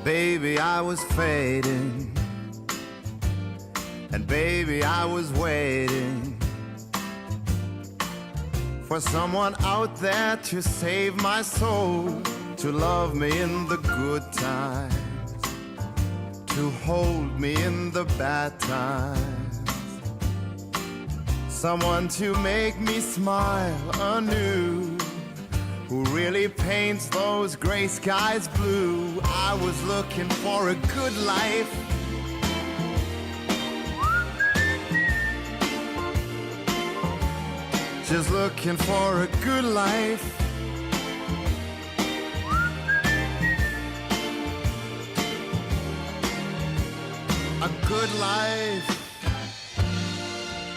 Baby, I was fading, and baby, I was waiting for someone out there to save my soul, to love me in the good times, to hold me in the bad times, someone to make me smile anew, who really paints those gray skies blue. I was looking for a good life, just looking for a good life. A good life.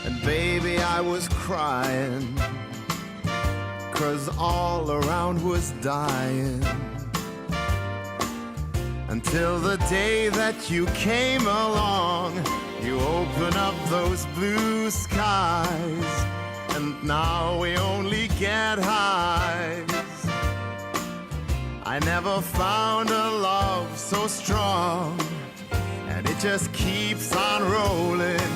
And baby, I was crying, 'cause all around was dying, until the day that you came along. You open up those blue skies, and now we only get highs. I never found a love so strong, and it just keeps on rolling.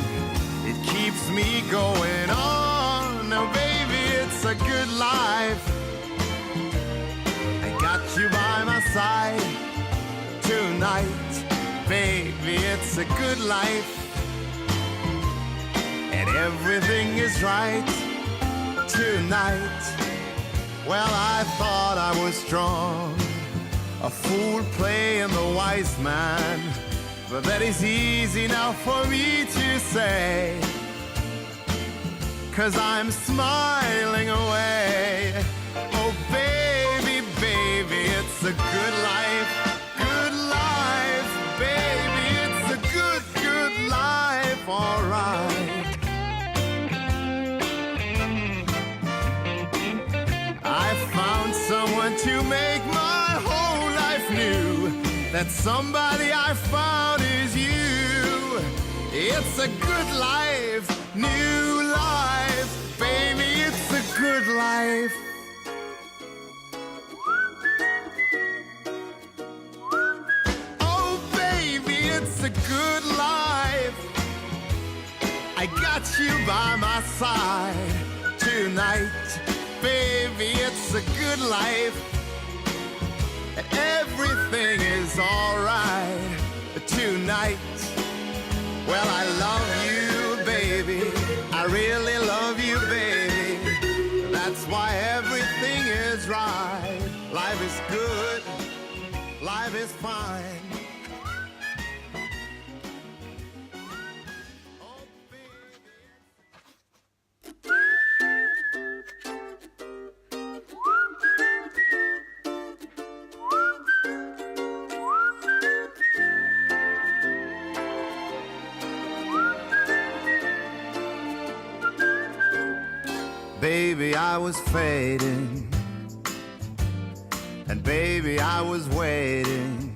It keeps me going on. Now baby, it's a good life. I got you by my side tonight. Baby, it's a good life, and everything is right tonight. Well, I thought I was strong, a fool playing the wise man, but that is easy now for me to say, 'cause I'm smiling away. Oh baby, baby, it's a good life, baby, it's a good, good life, alright. I found someone to make my whole life new. That somebody I found is you. It's a good life, new life, baby, it's a good life. Oh baby, it's a good life. I got you by my side tonight. Baby, it's a good life. Everything is alright tonight. Well, I love you, baby. I really love you, baby. That's why everything is right. Life is good. Life is fine. Baby, I was fading, and baby, I was waiting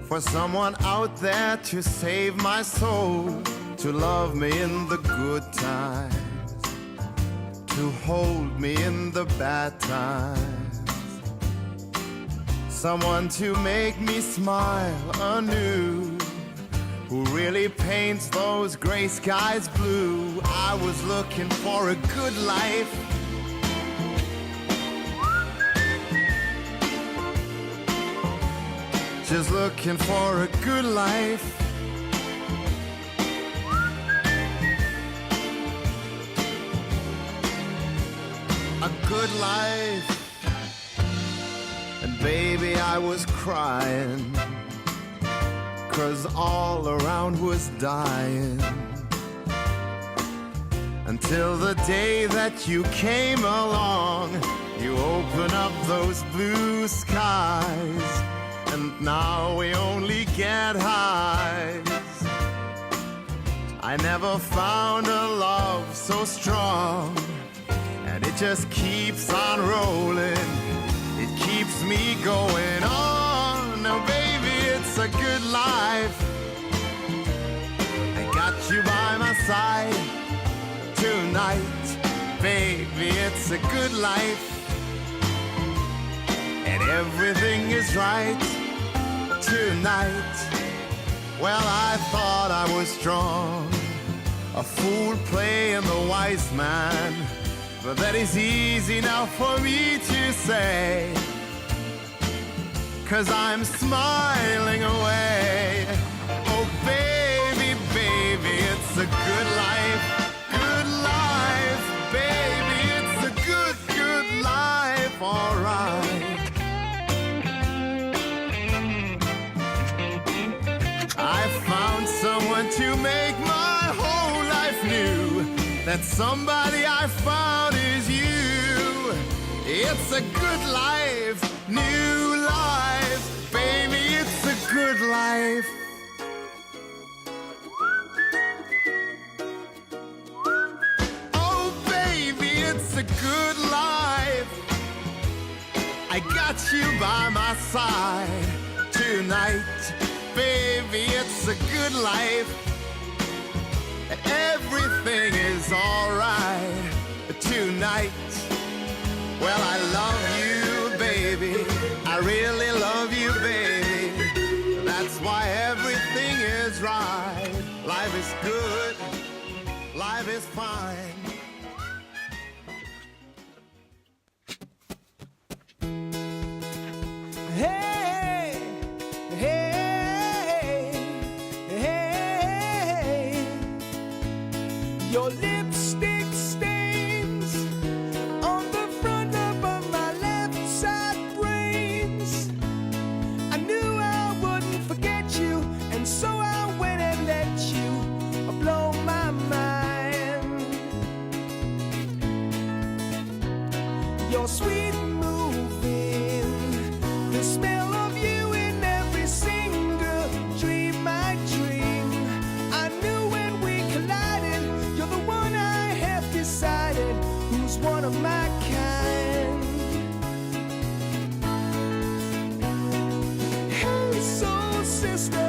for someone out there to save my soul, to love me in the good times, to hold me in the bad times, someone to make me smile anew, who really paints those gray skies blue. I was looking for a good life, just looking for a good life. A good life. And baby, I was crying, 'cause all around was dying, until the day that you came along. You open up those blue skies, and now we only get highs. I never found a love so strong, and it just keeps on rolling. It keeps me going on. Now baby, it's a good life. I got you by my side tonight. Baby, it's a good life, and everything is right tonight. Well, I thought I was strong, a fool playing the wise man, but that is easy now for me to say, 'cause I'm smiling away. Oh baby, baby, it's a good life, baby, it's a good, good life, alright. I found someone to make my whole life new. That somebody I found is you. It's a good life, new life, baby, it's a good life. Oh baby, it's a good life. I got you by my side tonight. Baby, it's a good life. Everything is alright tonight. Well, I love you, baby. I really love you, baby. That's why everything is right. Life is good. Life is fine. Hey, hey, hey, your lipstick stains on the front of my left side brains. I knew I wouldn't forget you, and so I went and let you blow my mind. Your sweet moving, the smell of you in every single dream I dream. I knew when we collided, you're the one I have decided who's one of my kind. Hey, soul sister,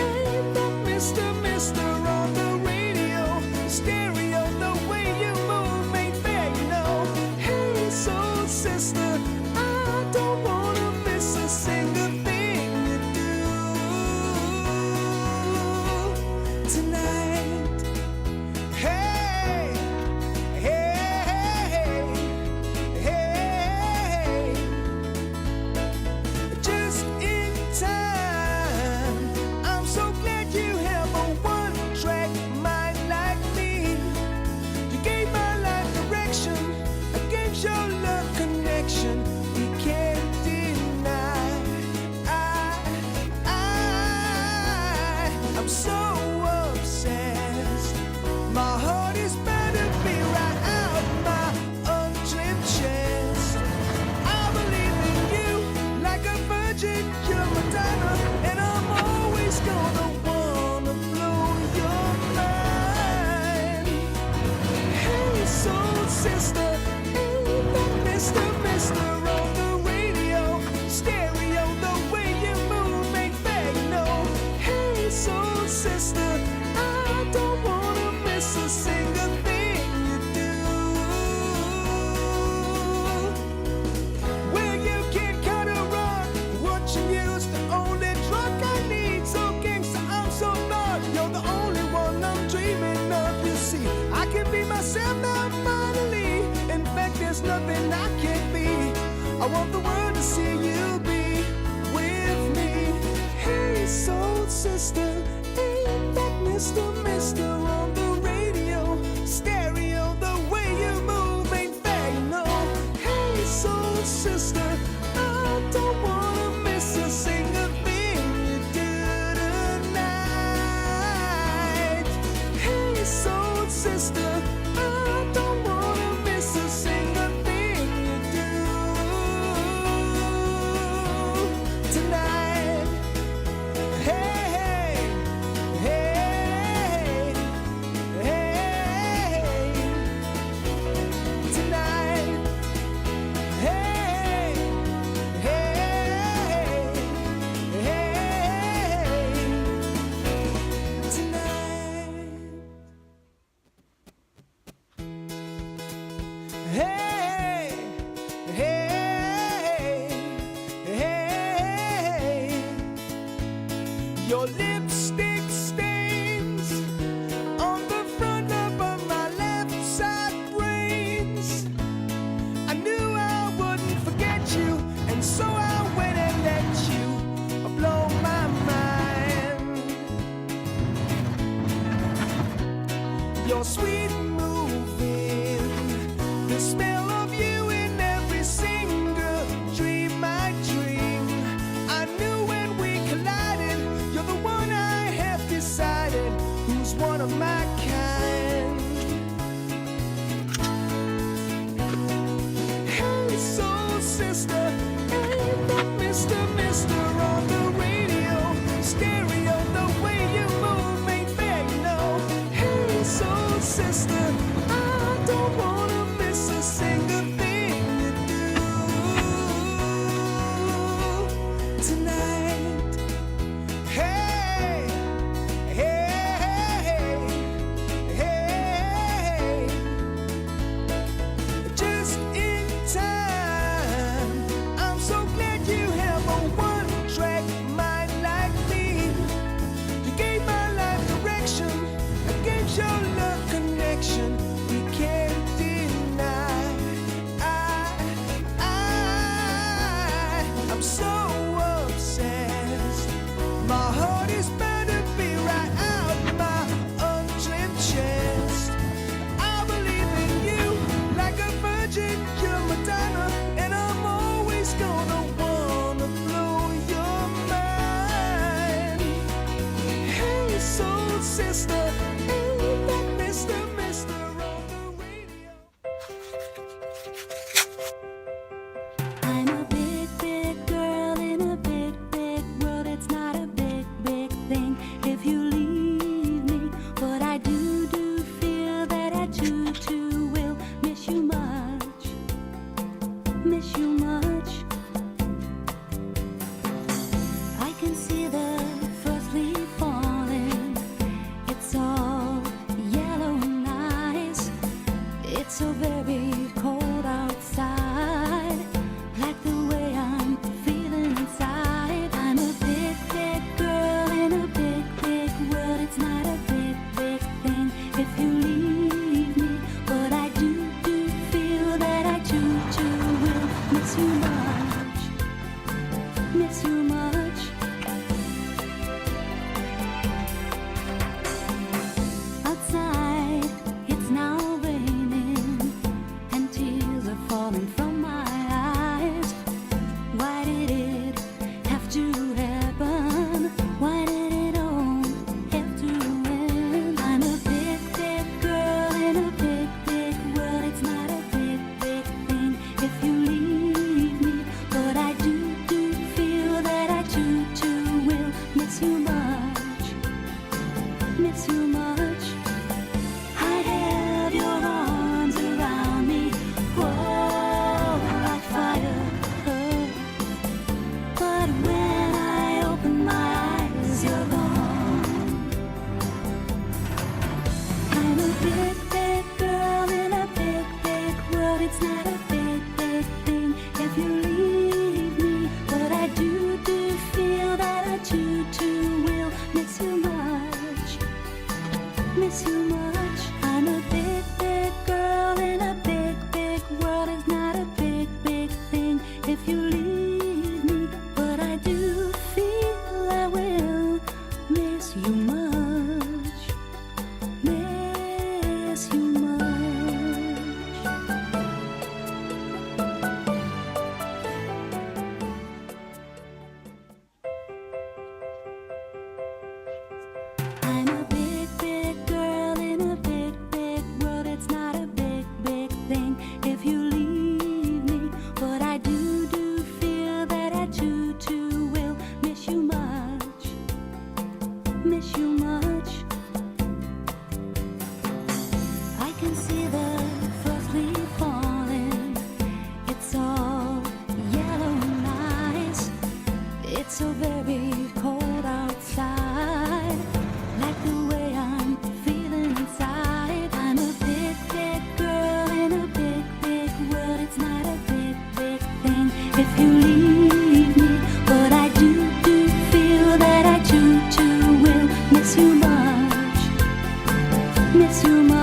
ain't that Mr. on the radio, stereo, the way you move ain't fair, you know. Hey, soul sister, I don't wanna miss a single thing you do tonight. Hey, hey, hey, just in time. I'm so glad you have a one-track mind like me. You gave my life direction, I gave your love connection. We can't deny. I'm so obsessed. My heart is better be right out my untrimmed chest. I believe in you like a virgin, you're Madonna, and I'm always gonna wanna blow your mind. Hey, soul sister, ain't that Mr. on the radio, stereo, the way you move ain't fair, you know. Hey, soul sister, I don't wanna miss a single thing you do. Well, you can't cut a rug, what you use, the only drug I need. So gangsta, I'm so not, you're the only one I'm dreaming of. You see, I can be myself now finally. In fact, there's nothing I can't be. I want the world to see you be with me. Hey, soul sister, ain't that Mr. on the radio, stereo, the way you move ain't fair, you know. Hey, soul sister, I don't wanna miss a single thing you do tonight. Hey, soul sister, I don't wanna miss a single thing you do. Your lipstick stains on the front of my left side brains. I knew I wouldn't forget you, and so I went and let you blow my mind. Your sweet moving, the smell of you in every single dream I dream. I knew when we collided, you're the one I have decided who's one of my kind. Hey, soul sister, ain't that Mr. on the radio, stereo, the way you move ain't fair, you know. Hey, soul sister, I don't wanna miss a single thing you do tonight. Hey, hey, hey, just in time. I'm so glad you have a one-track mind like me. You gave my life direction, I gave your love connection. We can't deny. I'm so obsessed. My heart is bound to be right out my untrimmed chest. I believe in you like a virgin, you're Madonna, and I'm always gonna wanna blow your mind. Hey, soul sister, ain't that Mr. on the radio? I'm a big, big girl in a big, big world. It's not a big, big thing if you leave me. But I do feel that I too will miss you much. Miss you much. I can see the first leaf falling. It's all yellow and nice. It's so very cold outside. Like the way I'm feeling inside. I'm a big, big girl in a big, big world. It's not a big, big thing if you leave me. But I do feel that I too will miss you much. Miss you much. Outside, it's now raining, and tears are falling from my eyes. Why did it have to happen? Why did it all have to end? I'm a big, big girl in a big, big world. It's not a big, big thing if you leave me. But I do feel that I too will miss you much. Miss you much. I have your arms around me, whoa, like fire. But when I open my eyes, you're gone. I'm a big, big girl in a big, big world. It's not a big, big thing if you leave me. But I do feel that I too will miss you much. Miss you much. I'm a big, big girl in a big, big world. It's not a big, big thing if you leave me. But I do feel I will miss you much. Miss you much. I'm a big, big girl in a big, big world. It's not a big, big thing if you leave me. But I do feel that I too will miss you much. Miss you much. I can see the first leaf falling. It's all yellow and nice. It's so very cold outside. Like the way I'm feeling inside. I'm a big, big girl in a big, big world. It's not a big, big thing if you leave me. But I do feel that I too miss you much.